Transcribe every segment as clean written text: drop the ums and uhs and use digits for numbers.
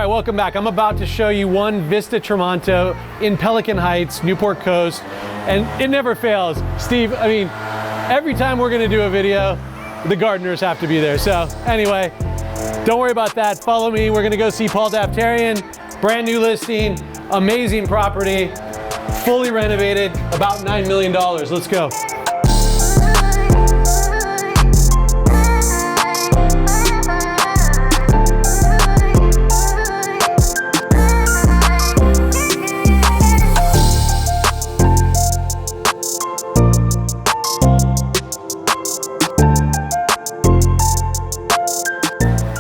right, welcome back. I'm about to show you one Vista Tramonto in Pelican Heights, Newport Coast, and it never fails. Steve, I mean, every time we're gonna do a video, the gardeners have to be there. So anyway, don't worry about that. Follow me. We're gonna go see Paul Daftarian, brand new listing, amazing property, fully renovated, about $9 million. Let's go.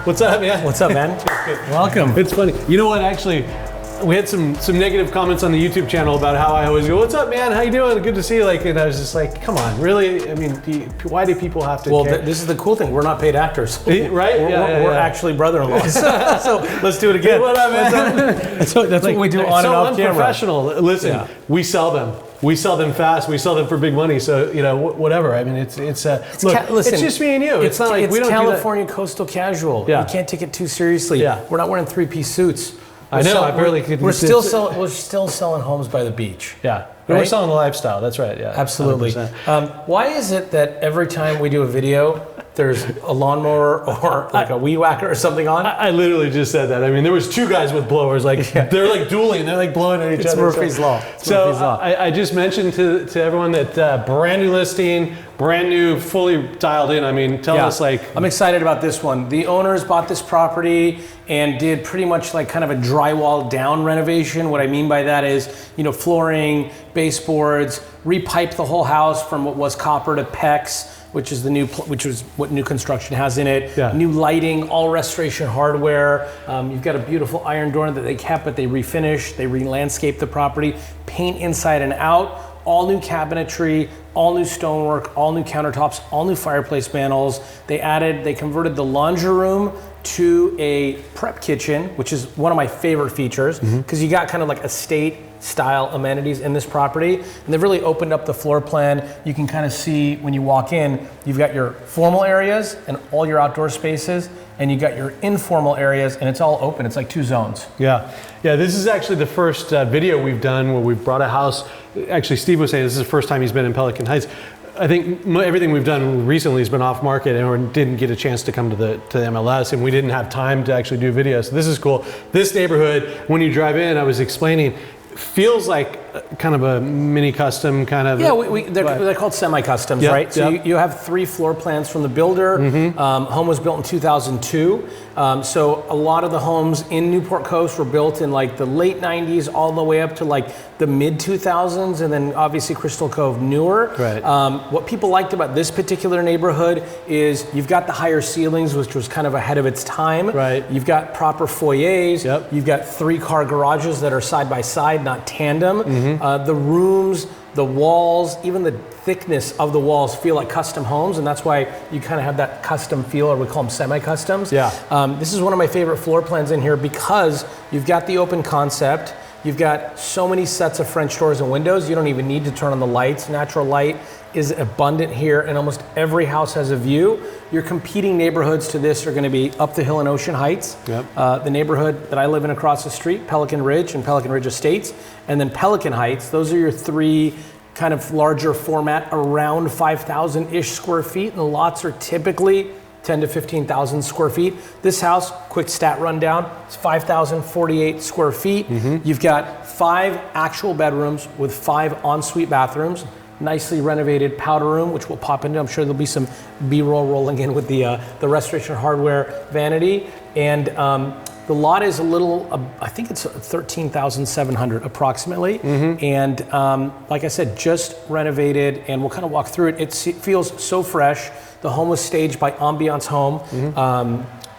What's up, man? What's up, man? Welcome. It's funny. You know what, actually, we had some negative comments on the YouTube channel about how I always go, what's up, man? How you doing? Good to see you. Like, and I was just like, come on, really? I mean, why do people have to care? Well, this is the cool thing. We're not paid actors. Right? We're actually brother-in-laws. So let's do it again. What up, man? That's what we do on and off camera. Unprofessional. Listen, we sell them. We sell them fast. We sell them for big money. So, you know, whatever. I mean, it's look, listen, it's just me and you. It's not like we don't California coastal casual. Yeah. You can't take it too seriously. Yeah. We're not wearing three-piece suits. I know. I barely could. We're still selling homes by the beach. Yeah. Right? We're selling the lifestyle. That's right. Yeah. Absolutely. Why is it that every time we do a video, there's a lawnmower or like a weed whacker or something on? I literally just said that. I mean, there was two guys with blowers, like they're like dueling, they're like blowing at each other. It's Murphy's Law. I just mentioned to everyone that brand new listing, brand new, fully dialed in. I mean, tell us like. I'm excited about this one. The owners bought this property and did pretty much like kind of a drywall down renovation. What I mean by that is, you know, flooring, baseboards, repiped the whole house from what was copper to PEX, which is what new construction has in it. Yeah. New lighting, all restoration hardware. You've got a beautiful iron door that they kept, but they refinished. They re-landscaped the property, paint inside and out. All new cabinetry, all new stonework, all new countertops, all new fireplace panels. They converted the laundry room to a prep kitchen, which is one of my favorite features, because you got kind of like estate style amenities in this property. And they've really opened up the floor plan. You can kind of see when you walk in, you've got your formal areas and all your outdoor spaces, and you got your informal areas, and it's all open. It's like two zones. Yeah, this is actually the first video we've done where we've brought a house. Actually, Steve was saying this is the first time he's been in Pelican Heights. I think everything we've done recently has been off market and didn't get a chance to come to the MLS, and we didn't have time to actually do videos. So this is cool. This neighborhood, when you drive in, I was explaining, feels like kind of a mini custom kind of. Yeah, they're called semi-customs, right? So you have 3 floor plans from the builder. Home was built in 2002. So a lot of the homes in Newport Coast were built in like the late 90s all the way up to like the mid 2000s, and then obviously Crystal Cove newer. Right. What people liked about this particular neighborhood is you've got the higher ceilings, which was kind of ahead of its time. Right. You've got proper foyers. You've got 3-car garages that are side by side, not tandem. The rooms, the walls, even the thickness of the walls feel like custom homes, and that's why you kind of have that custom feel, or we call them semi-customs. This is one of my favorite floor plans in here because you've got the open concept. You've got so many sets of French doors and windows, you don't even need to turn on the lights. Natural light is abundant here, and almost every house has a view. Your competing neighborhoods to this are going to be up the hill in Ocean Heights, the neighborhood that I live in across the street, Pelican Ridge and Pelican Ridge Estates, and then Pelican Heights. Those are your 3 kind of larger format, around 5,000-ish square feet, and the lots are typically 10 to 15,000 square feet. This house, quick stat rundown, it's 5,048 square feet. You've got 5 actual bedrooms with 5 ensuite bathrooms, nicely renovated powder room, which we'll pop into. I'm sure there'll be some B-roll rolling in with the restoration hardware vanity. And the lot is a little, I think it's 13,700 approximately. And like I said, just renovated, and we'll kind of walk through it. It feels so fresh. The home was staged by Ambiance Home.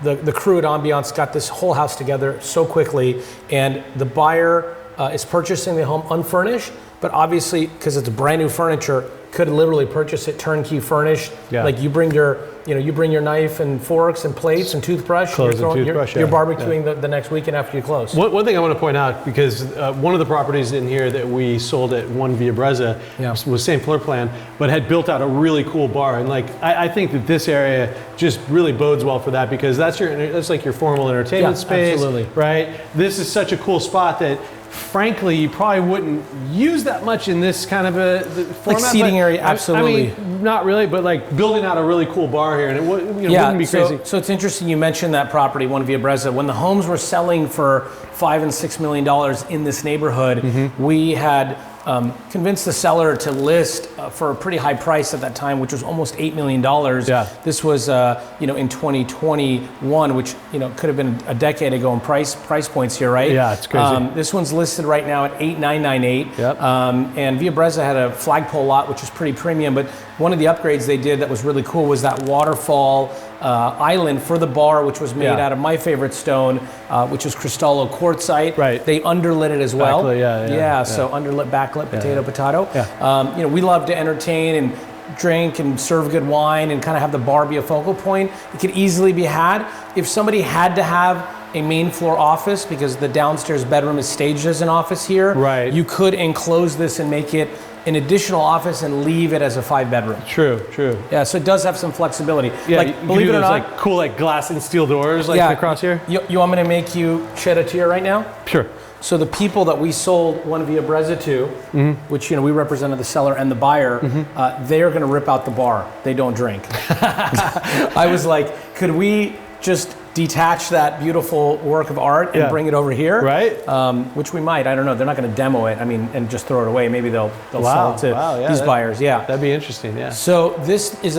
The crew at Ambiance got this whole house together so quickly, and the buyer is purchasing the home unfurnished, but obviously, because it's brand new furniture, could literally purchase it turnkey furnished. Yeah. Like you bring your, you bring your knife and forks and plates and toothbrush. You're barbecuing the next weekend after you close. One thing I want to point out, because one of the properties in here that we sold at One Via Brezza was same floor plan, but had built out a really cool bar. And like, I think that this area just really bodes well for that, because that's like your formal entertainment space, absolutely. Right? This is such a cool spot that, frankly, you probably wouldn't use that much in this kind of a format. Like seating area, absolutely. I mean, not really, but like building out a really cool bar here, and it wouldn't be crazy. So it's interesting you mentioned that property, One Via Brezza. When the homes were selling for $5 and $6 million in this neighborhood, we had convinced the seller to list for a pretty high price at that time, which was almost $8 million. Yeah. This was, in 2021, which, could have been a decade ago in price points here, right? Yeah, it's crazy. This one's listed right now at $8,998. Yep. And Via Brezza had a flagpole lot, which is pretty premium, but one of the upgrades they did that was really cool was that waterfall island for the bar, which was made out of my favorite stone, which was Cristallo quartzite. Right. They underlit it as well. Backlit, so underlit, backlit, potato. Yeah. We love to entertain and drink and serve good wine and kind of have the bar be a focal point. It could easily be had. If somebody had to have a main floor office, because the downstairs bedroom is staged as an office here, right, you could enclose this and make it an additional office and leave it as a 5-bedroom. True. Yeah, so it does have some flexibility. Yeah, like, believe it or not, like cool, like glass and steel doors, like across here. You want me to make you shed a tear right now? Sure. So the people that we sold One Via Brezza to, which we represented the seller and the buyer, they're going to rip out the bar. They don't drink. I was like, could we just detach that beautiful work of art and bring it over here? Right. Which we might. I don't know. They're not going to demo it. I mean, and just throw it away. Maybe they'll sell it to these buyers. Yeah. That'd be interesting. Yeah. So this is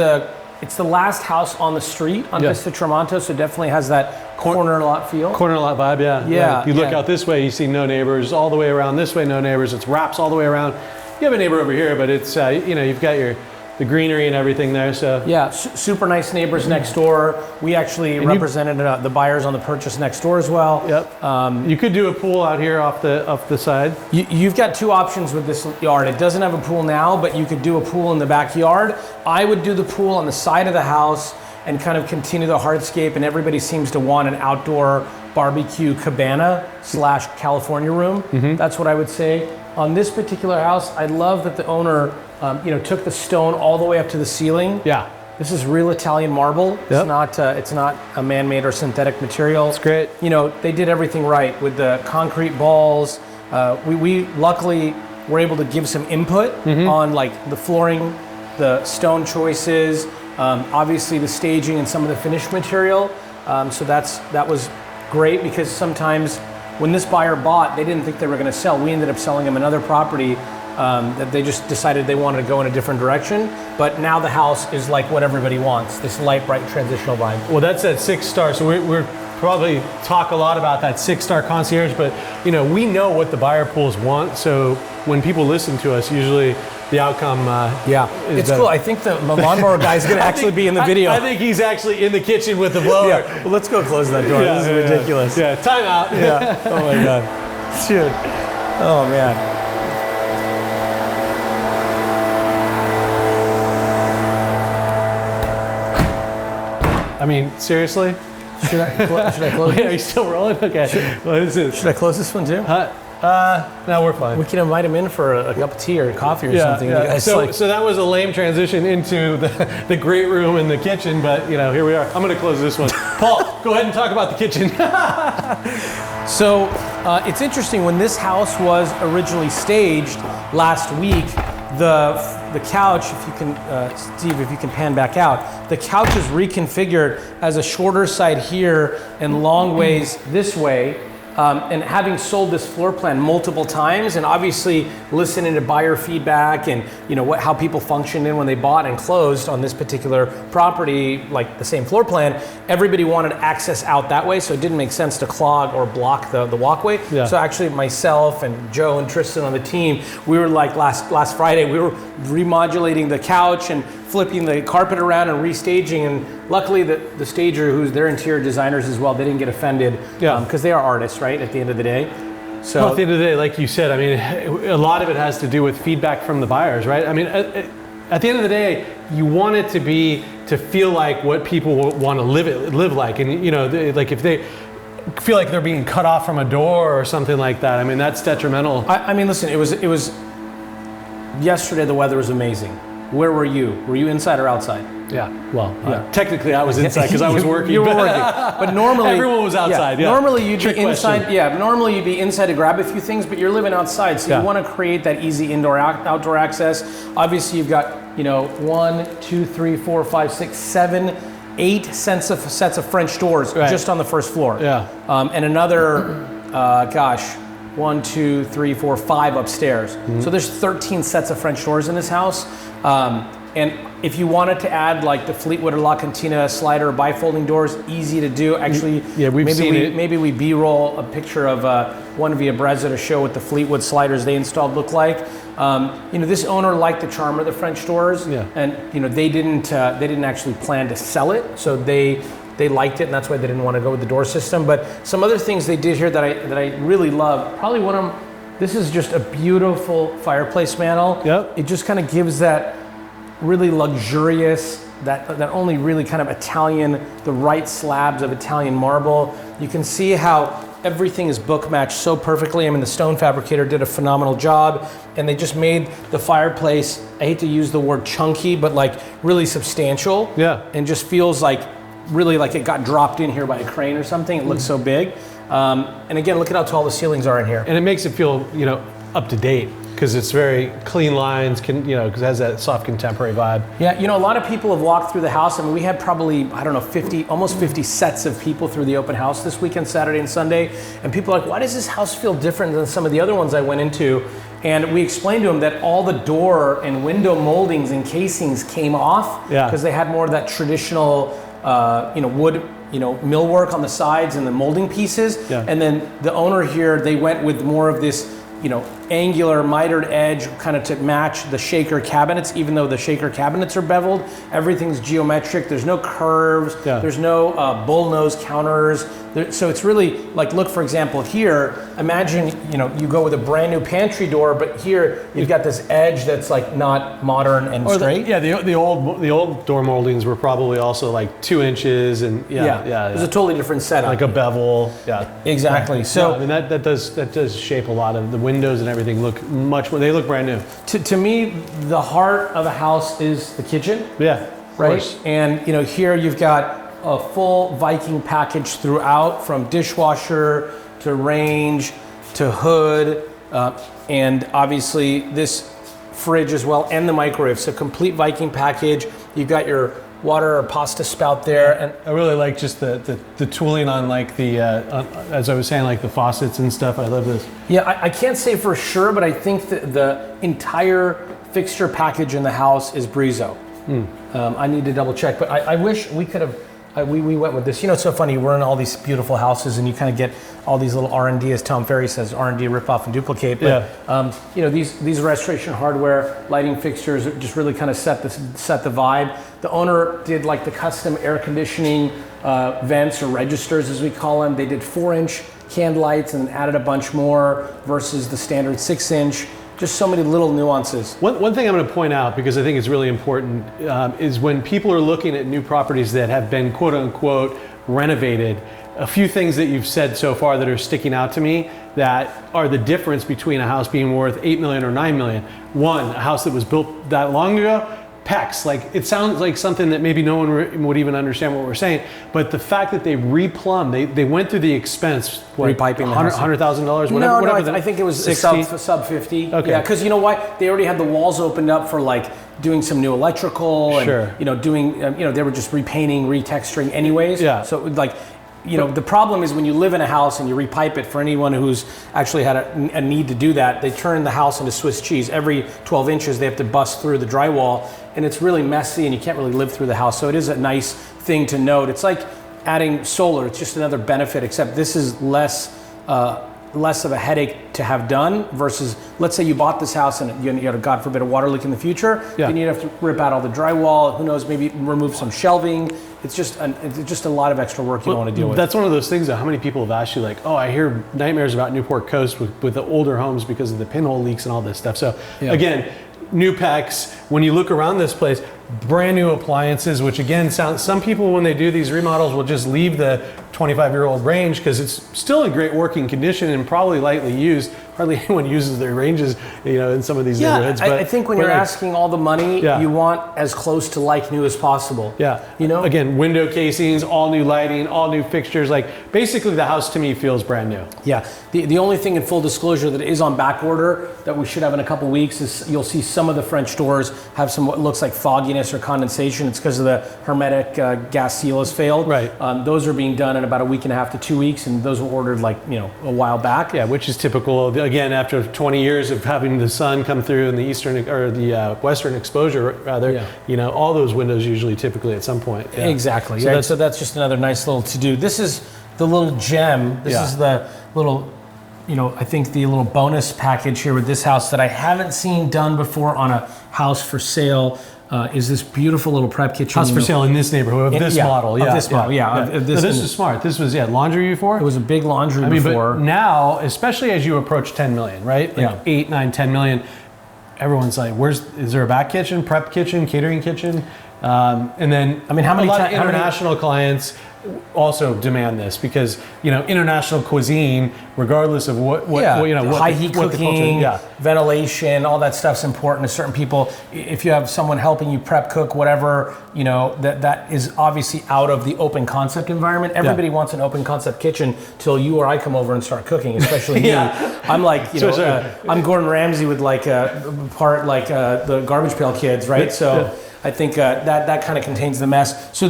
it's the last house on the street on Vista Tramonto, so definitely has that corner lot feel. Corner lot vibe, yeah. You look out this way, you see no neighbors. All the way around this way, no neighbors. It's wraps all the way around. You have a neighbor over here, but it's you've got the greenery and everything there. So yeah, super nice neighbors next door. We actually represented the buyers on the purchase next door as well. Yep. You could do a pool out here off the side. You've got two options with this yard. It doesn't have a pool now, but you could do a pool in the backyard. I would do the pool on the side of the house and kind of continue the hardscape, and everybody seems to want an outdoor barbecue cabana / California room. That's what I would say. On this particular house, I love that the owner took the stone all the way up to the ceiling. Yeah. This is real Italian marble. Yep. It's not a man-made or synthetic material. It's great. They did everything right with the concrete balls. We luckily were able to give some input on like the flooring, the stone choices, obviously the staging and some of the finished material. So that was great, because sometimes when this buyer bought, they didn't think they were going to sell. We ended up selling them another property that they just decided they wanted to go in a different direction. But now the house is like what everybody wants, this light, bright, transitional vibe. Well, that's that 6-star. So we're probably talk a lot about that 6-star concierge, but we know what the buyer pools want. So when people listen to us, usually the outcome it's better. Cool. I think the lawnmower guy is going to actually be in the video. I think he's actually in the kitchen with the blower. Yeah. Well, let's go close that door. This is ridiculous. Yeah, time out. Yeah. Oh my God. Dude. Oh man. I mean, seriously? Should I close Wait, are you still rolling? Okay. Should I close this one too? No, we're fine. We can invite him in for a cup of tea or coffee or something. Yeah. So that was a lame transition into the great room and the kitchen, but here we are. I'm going to close this one. Paul, go ahead and talk about the kitchen. So it's interesting, when this house was originally staged last week, the couch, if you can, Steve, if you can pan back out, the couch is reconfigured as a shorter side here and long ways this way. And having sold this floor plan multiple times, and obviously listening to buyer feedback and how people functioned in when they bought and closed on this particular property, like the same floor plan, everybody wanted access out that way, so it didn't make sense to clog or block the walkway. Yeah. So actually myself and Joe and Tristan on the team, we were like last Friday, we were remodulating the couch and flipping the carpet around and restaging, and luckily the stager, who's their interior designers as well, they didn't get offended, because they are artists, right, at the end of the day. So well, at the end of the day, like you said, I mean, a lot of it has to do with feedback from the buyers, right? I mean, at the end of the day, you want it to feel like what people want to live like. And you know, like if they feel like they're being cut off from a door or something like that, I mean, that's detrimental. I mean, listen, it was yesterday. The weather was amazing. Where were you? Were you inside or outside? Yeah. Well, technically I was inside because I was working. You were working, but normally everyone was outside. Yeah. Normally you'd Trick be inside. question. Yeah. Normally you'd be inside to grab a few things, but you're living outside, so you want to create that easy indoor outdoor access. Obviously, you've got 1, 2, 3, 4, 5, 6, 7, 8 sets of French doors just on the first floor. Yeah. And another, 1, 2, 3, 4, 5 upstairs. Mm-hmm. So there's 13 sets of French doors in this house. And if you wanted to add like the Fleetwood or La Cantina slider or bifolding doors, easy to do. Actually, we've seen it. Maybe we B-roll a picture of one via Brezza to show what the Fleetwood sliders they installed look like. This owner liked the charm of the French doors, and they didn't actually plan to sell it, so they liked it, and that's why they didn't want to go with the door system. But some other things they did here that I really love. Probably one of them. This is just a beautiful fireplace mantle. Yep. It just kind of gives that really luxurious, that only really kind of Italian, the right slabs of Italian marble. You can see how everything is book matched so perfectly. I mean, the stone fabricator did a phenomenal job, and they just made the fireplace, I hate to use the word chunky, but like really substantial. Yeah. And just feels like really like it got dropped in here by a crane or something. It looks so big. And again, look at how tall the ceilings are in here. And it makes it feel, up to date, because it's very clean lines, because it has that soft contemporary vibe. Yeah, a lot of people have walked through the house. I mean, we had probably, almost 50 sets of people through the open house this weekend, Saturday and Sunday. And people are like, why does this house feel different than some of the other ones I went into? And we explained to them that all the door and window moldings and casings came off because they had more of that traditional, wood, millwork on the sides and the molding pieces. Yeah. And then the owner here, they went with more of this, angular mitered edge kind of to match the shaker cabinets. Even though the shaker cabinets are beveled, everything's geometric. There's no curves. Yeah. There's no bullnose counters. So it's really like, look, for example, here, imagine, you go with a brand new pantry door, but here you've got this edge that's like not modern and straight. The old door moldings were probably also like 2 inches and it was a totally different setup. Like a bevel. Yeah. Exactly. So I mean that does shape a lot of the windows and everything look much more, they look brand new. To me, the heart of a house is the kitchen. Yeah. Right. And here you've got a full Viking package throughout, from dishwasher to range to hood, and obviously this fridge as well, and the microwave. So complete Viking package. You've got your water or pasta spout there, and I really like just the tooling on like the as I was saying, like the faucets and stuff. I love this. Yeah, I can't say for sure, but I think that the entire fixture package in the house is Brizo. I need to double check, but I wish we could have. We went with this. It's so funny. We're in all these beautiful houses, and you kind of get all these little R&D, as Tom Ferry says, R&D, rip off and duplicate. But these restoration hardware, lighting fixtures just really kind of set the vibe. The owner did like the custom air conditioning vents or registers, as we call them. They did 4-inch can lights and added a bunch more versus the standard 6-inch. Just so many little nuances. One thing I'm going to point out, because I think it's really important, is when people are looking at new properties that have been quote unquote renovated, a few things that you've said so far that are sticking out to me that are the difference between a house being worth $8 million or $9 million. One, a house that was built that long ago, PEX, like it sounds like something that maybe no one would even understand what we're saying, but the fact that they replumbed, they went through the expense, repiping $100,000, whatever. No, I think it was sub 50. Okay. Yeah, because you know what? They already had the walls opened up for like doing some new electrical and doing they were just repainting, retexturing anyways. Yeah. So like. The problem is when you live in a house and you repipe it, for anyone who's actually had a need to do that, they turn the house into Swiss cheese. Every 12 inches, they have to bust through the drywall, and it's really messy and you can't really live through the house. So it is a nice thing to note. It's like adding solar. It's just another benefit, except this is less of a headache to have done versus, let's say you bought this house and you had, God forbid, a water leak in the future. Yeah. Then you'd have to rip out all the drywall. Who knows? Maybe remove some shelving. It's just a lot of extra work you don't want to deal with. That's one of those things that how many people have asked you, like, oh, I hear nightmares about Newport Coast with the older homes because of the pinhole leaks and all this stuff. So again, new pecs. When you look around this place, brand new appliances, which again, some people when they do these remodels will just leave the 25-year-old range because it's still in great working condition and probably lightly used. Hardly anyone uses their ranges, in some of these neighborhoods. But I think when you're asking all the money, you want as close to like new as possible. Yeah. Again, window casings, all new lighting, all new fixtures. Like basically the house to me feels brand new. Yeah. The only thing in full disclosure that is on back order that we should have in a couple weeks is you'll see some of the French doors have some what looks like fogginess or condensation. It's because of the hermetic gas seal has failed. Right. Those are being done in about a week and a half to 2 weeks, and those were ordered a while back. Yeah, which is typical. Again, after 20 years of having the sun come through in the eastern or the western exposure, rather, all those windows usually typically at some point. Yeah. Exactly. So that's just another nice little to-do. This is the little gem. This is the little, I think the little bonus package here with this house that I haven't seen done before on a house for sale. Is this beautiful little prep kitchen. House for sale in this neighborhood, of this model. Of this model, This is smart. This was, laundry before? It was a big laundry before. But now, especially as you approach 10 million, right? Like 8, 9, 10 million, everyone's like, is there a back kitchen, prep kitchen, catering kitchen? And then, how many international clients also demand this because, international cuisine, regardless of what high heat cooking, ventilation, all that stuff's important to certain people. If you have someone helping you prep cook, whatever, that is obviously out of the open concept environment. Everybody wants an open concept kitchen till you or I come over and start cooking, especially me. I'm like, I'm Gordon Ramsay with the Garbage Pail Kids, right? So I think that kind of contains the mess. So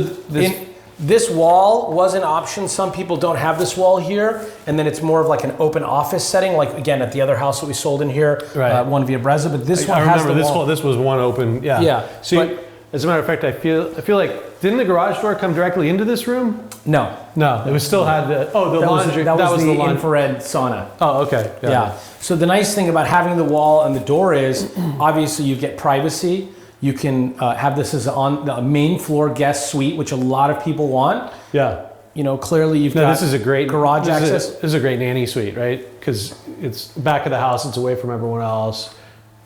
this wall was an option. Some people don't have this wall here, and then it's more of like an open office setting, like again at the other house that we sold in here, one via Breza. But this one has the wall. This was one open. Yeah. So as a matter of fact, I feel like didn't the garage door come directly into this room? No. It was still had the laundry. That was the infrared sauna. Oh, okay. Yeah. So the nice thing about having the wall and the door is obviously you get privacy. You can have this as on the main floor guest suite, which a lot of people want. Yeah. Clearly you've got this is a great garage access. This is a great nanny suite, right? Because it's back of the house, it's away from everyone else.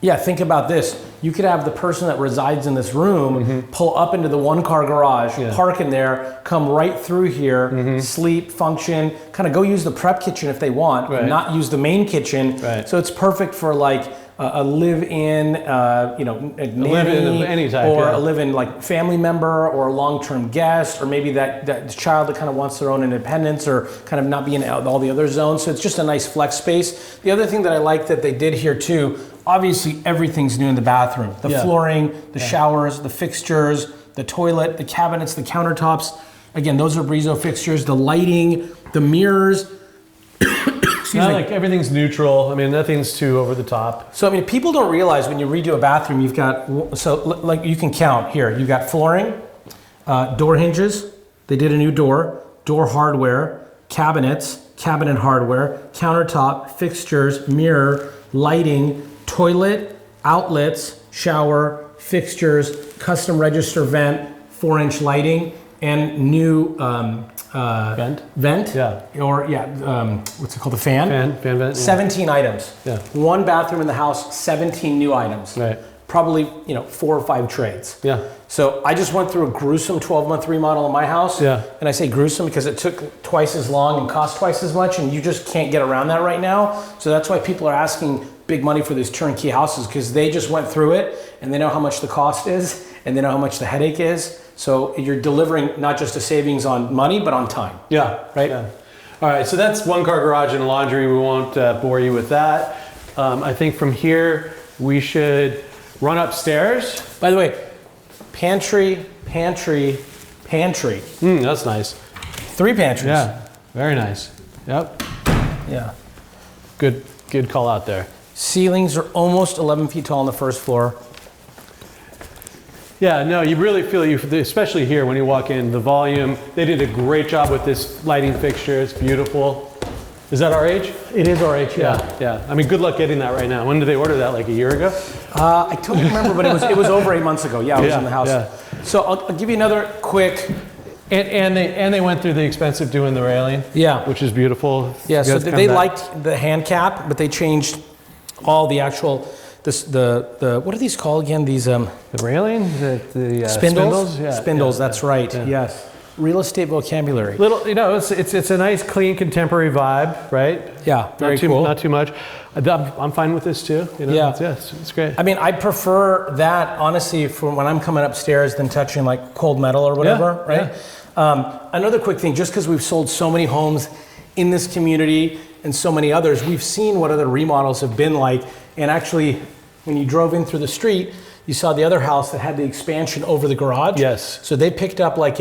Yeah, think about this. You could have the person that resides in this room pull up into the one-car garage, park in there, come right through here, sleep, function, kind of go use the prep kitchen if they want, and not use the main kitchen. Right. So it's perfect for like a live-in, a nanny, of any type, or a live-in like family member or a long-term guest, or maybe that child that kind of wants their own independence or kind of not be in all the other zones. So it's just a nice flex space. The other thing that I like that they did here too, obviously everything's new in the bathroom. The flooring, the showers, the fixtures, the toilet, the cabinets, the countertops. Again, those are Brizo fixtures, the lighting, the mirrors. Like everything's neutral. Nothing's too over the top. So people don't realize when you redo a bathroom, you've got, like you can count here. You've got flooring, door hinges. They did a new door hardware, cabinets, cabinet hardware, countertop, fixtures, mirror, lighting, toilet, outlets, shower, fixtures, custom register vent, 4-inch lighting, and new vent. What's it called? The fan vent. 17 items. Yeah. One bathroom in the house, 17 new items. Right. Probably 4 or 5 trades. Yeah. So I just went through a gruesome 12-month remodel in my house. Yeah. And I say gruesome because it took twice as long and cost twice as much, and you just can't get around that right now. So that's why people are asking big money for these turnkey houses, because they just went through it and they know how much the cost is and they know how much the headache is. So you're delivering not just a savings on money, but on time. Yeah. Right? Yeah. All right, so that's one car garage and laundry. We won't bore you with that. I think from here, we should run upstairs. By the way, pantry. That's nice. 3 pantries. Yeah, very nice. Yep. Yeah. Good call out there. Ceilings are almost 11 feet tall on the first floor. Yeah, no, you really feel, especially here when you walk in, the volume. They did a great job with this lighting fixture. It's beautiful. Is that RH? It is RH, yeah. Yeah. Good luck getting that right now. When did they order that? Like a year ago? I don't remember, but it was over 8 months ago. Yeah, it was in the house. Yeah. So I'll give you another quick. And they went through the expense of doing the railing. Yeah. Which is beautiful. Yeah, so they liked the hand cap, but they changed all the actual what are these called again? These the railing, the spindles. Yeah, spindles. That's right. Yeah. Yes. Real estate vocabulary. Little, it's a nice, clean, contemporary vibe, right? Yeah, very cool. Not too much. I'm fine with this too. It's great. I mean, I prefer that honestly from when I'm coming upstairs than touching like cold metal or whatever, right? Yeah. Another quick thing, just because we've sold so many homes in this community and so many others, we've seen what other remodels have been like. And actually, when you drove in through the street, you saw the other house that had the expansion over the garage. Yes. So they picked up like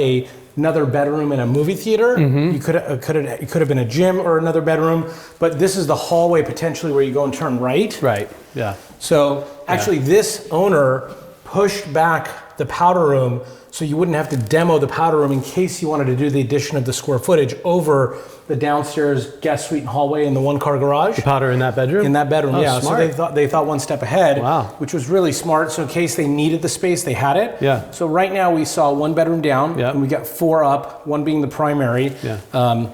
another bedroom in a movie theater. Mm-hmm. It could have been a gym or another bedroom, but this is the hallway potentially where you go and turn right. Right. Yeah. So actually, this owner pushed back the powder room so you wouldn't have to demo the powder room in case you wanted to do the addition of the square footage over the downstairs guest suite and hallway in the one-car garage. The powder in that bedroom? In that bedroom, yeah. Smart. So they thought one step ahead, wow, which was really smart. So in case they needed the space, they had it. Yeah. So right now we saw one bedroom down, yep, and we got 4 up, one being the primary. Yeah.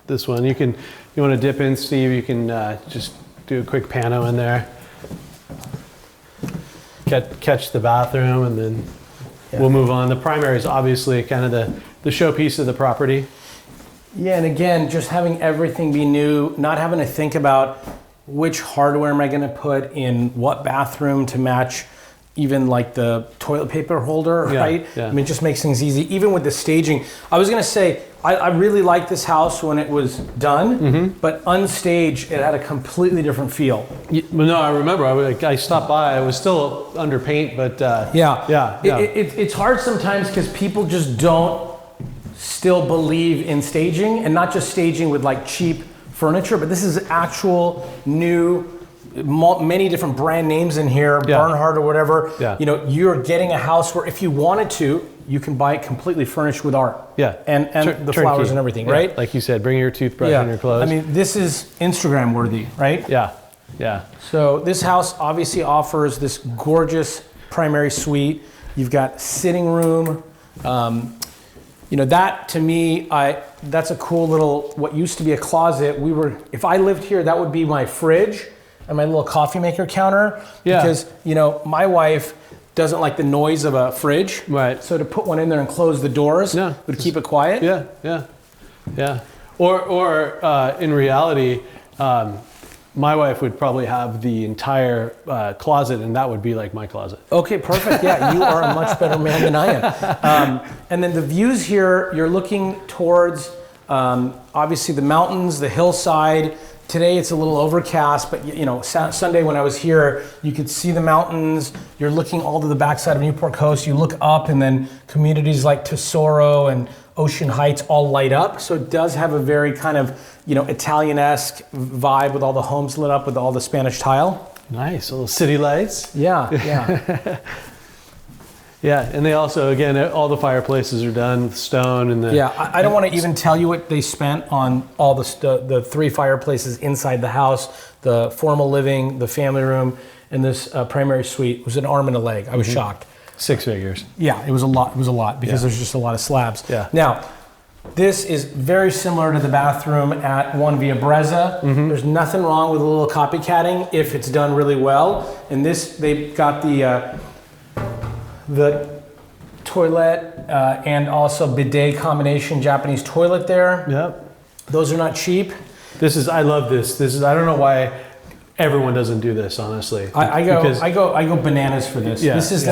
This one, you want to dip in, Steve, you can just do a quick pano in there. Catch the bathroom, and then we'll move on. The primary is obviously kind of the showpiece of the property. Yeah, and again, just having everything be new, not having to think about which hardware am I going to put in what bathroom to match even like the toilet paper holder, right? Yeah. I mean, it just makes things easy. Even with the staging, I was going to say, I really liked this house when it was done, mm-hmm, but unstaged, it had a completely different feel. No, I remember. I stopped by. I was still under paint, but yeah. It's hard sometimes because people just don't still believe in staging, and not just staging with like cheap furniture, but this is actual new, many different brand names in here, Bernhard or whatever. Yeah. You're getting a house where if you wanted to, you can buy it completely furnished with art. Yeah. And the flowers and everything, right? Like you said, bring your toothbrush and your clothes. I mean, this is Instagram worthy, right? Yeah. Yeah. So this house obviously offers this gorgeous primary suite. You've got sitting room. That to me, that's a cool little, what used to be a closet. If I lived here, that would be my fridge and my little coffee maker counter. Yeah. Because, my wife doesn't like the noise of a fridge. Right. So to put one in there and close the doors would keep it quiet. Yeah. Or in reality, my wife would probably have the entire closet, and that would be like my closet. Okay, perfect. Yeah, you are a much better man than I am. And then the views here, you're looking towards obviously the mountains, the hillside. Today it's a little overcast, but Sunday when I was here, you could see the mountains. You're looking all to the backside of Newport Coast. You look up, and then communities like Tesoro and Ocean Heights all light up. So it does have a very kind of, Italian-esque vibe with all the homes lit up with all the Spanish tile. Nice, little city lights. Yeah. Yeah, and they also, again, all the fireplaces are done with stone. And I don't want to even tell you what they spent on all the 3 fireplaces inside the house, the formal living, the family room, and this primary suite. It was an arm and a leg. I was shocked. 6 figures. Yeah, it was a lot because there's just a lot of slabs. Yeah. Now, this is very similar to the bathroom at One Via Brezza. Mm-hmm. There's nothing wrong with a little copycatting if it's done really well. And this, they've got the toilet and also bidet combination Japanese toilet there. Yep. Those are not cheap. I love this. I don't know why everyone doesn't do this, honestly. I go bananas for this. Yeah, this is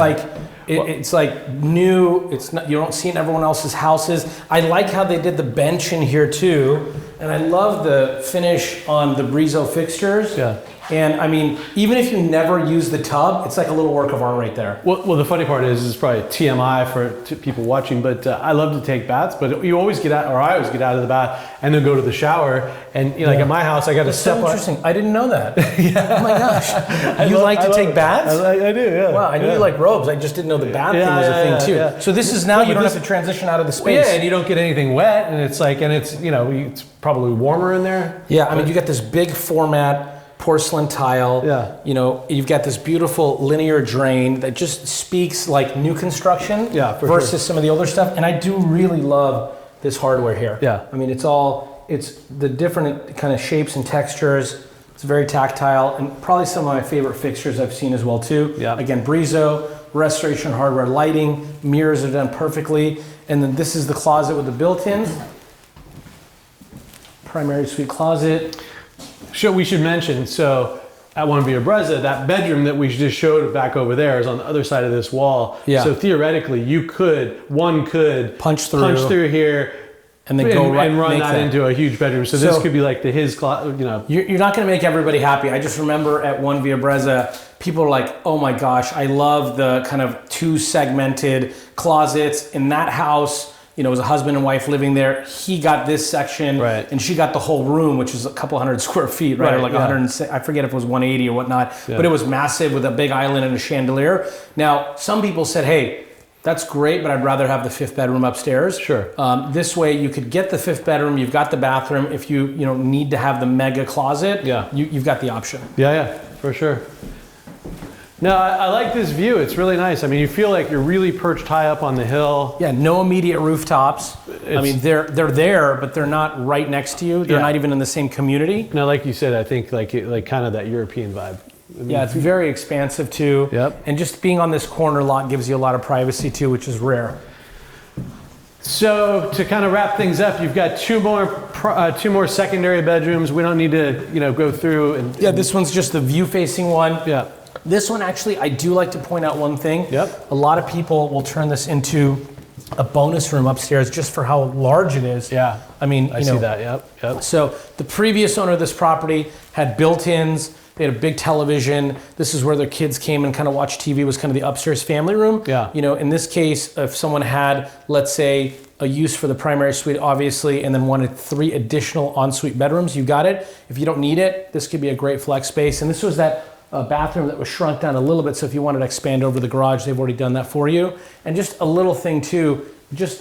it's like new. It's not, you don't see it in everyone else's houses. I like how they did the bench in here too, and I love the finish on the Brizo fixtures. Yeah. And I mean, even if you never use the tub, it's like a little work of art right there. Well, the funny part is it's probably TMI for people watching, but I love to take baths, but I always get out of the bath and then go to the shower. And like at my house, I got to step so interesting. I didn't know that. Yeah. Oh my gosh. You like to take baths? I do, yeah. Wow, I knew you like robes. I just didn't know the bath thing was a thing too. Yeah. So this is now you don't have to transition out of the space. Yeah, and you don't get anything wet, and it's it's probably warmer in there. Yeah, I mean, you got this big format porcelain tile. Yeah. You've got this beautiful linear drain that just speaks like new construction versus some of the older stuff. And I do really love this hardware here. Yeah. I mean, it's the different kind of shapes and textures. It's very tactile, and probably some of my favorite fixtures I've seen as well too. Yeah. Again, Brizo, restoration hardware lighting, mirrors are done perfectly. And then this is the closet with the built-ins. Primary suite closet. We should mention, so at One Via Brezza, that bedroom that we just showed back over there is on the other side of this wall. Yeah. So theoretically, one could punch through here, and then go right and run that into a huge bedroom. So this could be like his closet, you know. You're not going to make everybody happy. I just remember at One Via Brezza, people are like, oh my gosh, I love the kind of two segmented closets in that house. You know, it was a husband and wife living there. He got this section, right, and she got the whole room, which is a couple hundred square feet, right? Or like 100, I forget if it was 180 or whatnot, but it was massive with a big island and a chandelier. Now, some people said, hey, that's great, but I'd rather have the fifth bedroom upstairs. Sure. This way, you could get the fifth bedroom. You've got the bathroom. If you need to have the mega closet, you've got the option. Yeah, for sure. No, I like this view. It's really nice. I mean, you feel like you're really perched high up on the hill. Yeah, no immediate rooftops. I mean, they're there, but they're not right next to you. They're not even in the same community. No, like you said, I think like kind of that European vibe. I mean, yeah, it's very expansive too. Yep. And just being on this corner lot gives you a lot of privacy too, which is rare. So to kind of wrap things up, you've got two more secondary bedrooms. We don't need to go through and this one's just the view facing one. Yeah. This one, actually, I do like to point out one thing. Yep. A lot of people will turn this into a bonus room upstairs just for how large it is. Yeah. I mean, I see that. Yep. So the previous owner of this property had built-ins. They had a big television. This is where their kids came and kind of watched TV. It was kind of the upstairs family room. Yeah. In this case, if someone had, let's say, a use for the primary suite, obviously, and then wanted 3 additional ensuite bedrooms, you got it. If you don't need it, this could be a great flex space. And this was that bathroom that was shrunk down a little bit, so if you wanted to expand over the garage, they've already done that for you. And just a little thing too,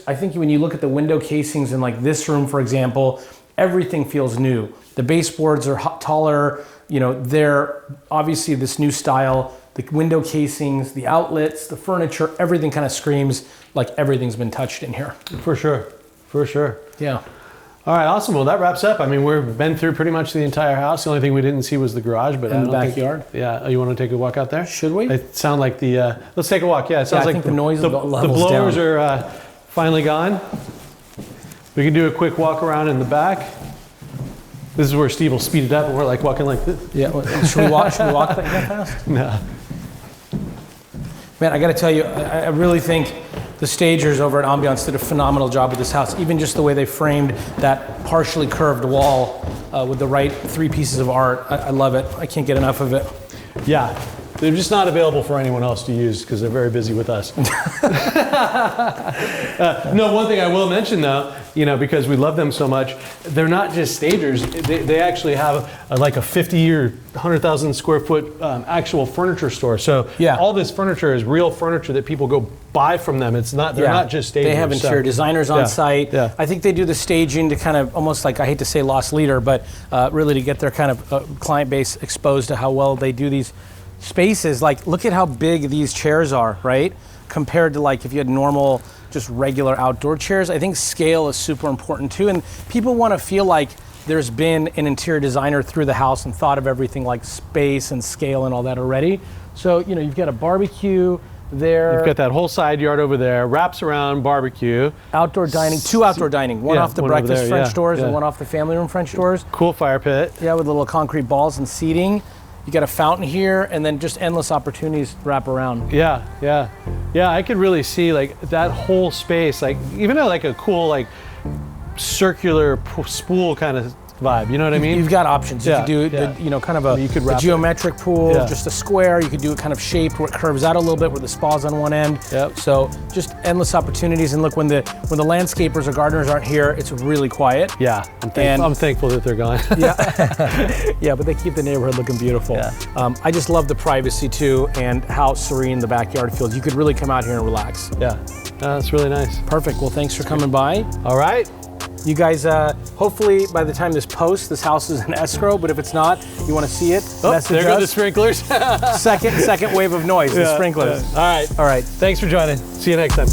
I think when you look at the window casings in like this room, for example, everything feels new. The baseboards are taller, they're obviously this new style. The window casings, the outlets, the furniture, everything kind of screams like everything's been touched in here. For sure. Yeah. All right, awesome. Well, that wraps up. I mean, we've been through pretty much the entire house. The only thing we didn't see was the garage, but in the backyard. You want to take a walk out there? Should we? It sound like let's take a walk. Yeah, it sounds I like think the noise levels the blowers down. are finally gone. We can do a quick walk around in the back. This is where Steve will speed it up, and we're like walking like this. Yeah. Should we walk that fast? No. Man, I got to tell you, I really think the stagers over at Ambiance did a phenomenal job with this house. Even just the way they framed that partially curved wall with the right 3 pieces of art. I love it. I can't get enough of it. Yeah. They're just not available for anyone else to use because they're very busy with us. No, one thing I will mention though, because we love them so much, they're not just stagers. They actually have like a 50 or 100,000 square foot actual furniture store. So all this furniture is real furniture that people go buy from them. It's not, they're not just stagers. They have interior designers on site. Yeah. I think they do the staging to kind of almost like, I hate to say lost leader, but really to get their kind of client base exposed to how well they do these spaces. Like, look at how big these chairs are, right? Compared to like if you had normal, just regular outdoor chairs. I think scale is super important too. And people want to feel like there's been an interior designer through the house and thought of everything like space and scale and all that already. So, you've got a barbecue there. You've got that whole side yard over there, wraps around barbecue. Outdoor dining, 2 outdoor dining. One off the breakfast French doors and one off the family room French doors. Cool fire pit. Yeah, with little concrete balls and seating. You got a fountain here, and then just endless opportunities wrap around. Yeah. I could really see like that whole space, like even like a cool like circular spool kind of vibe. You know what I mean? You've got options. You could do kind of a geometric pool, just a square. You could do it kind of shaped where it curves out a little bit, where the spa's on one end. Yep. So just endless opportunities. And look, when the landscapers or gardeners aren't here, it's really quiet. Yeah, I'm thankful that they're gone. Yeah, but they keep the neighborhood looking beautiful. Yeah. I just love the privacy too, and how serene the backyard feels. You could really come out here and relax. Yeah, that's really nice. Perfect. Well, thanks for coming by. All right. You guys, hopefully by the time this posts, this house is in escrow, but if it's not, you want to see it, message there go us. the sprinklers. second wave of noise, the sprinklers. All right. All right. Thanks for joining. See you next time.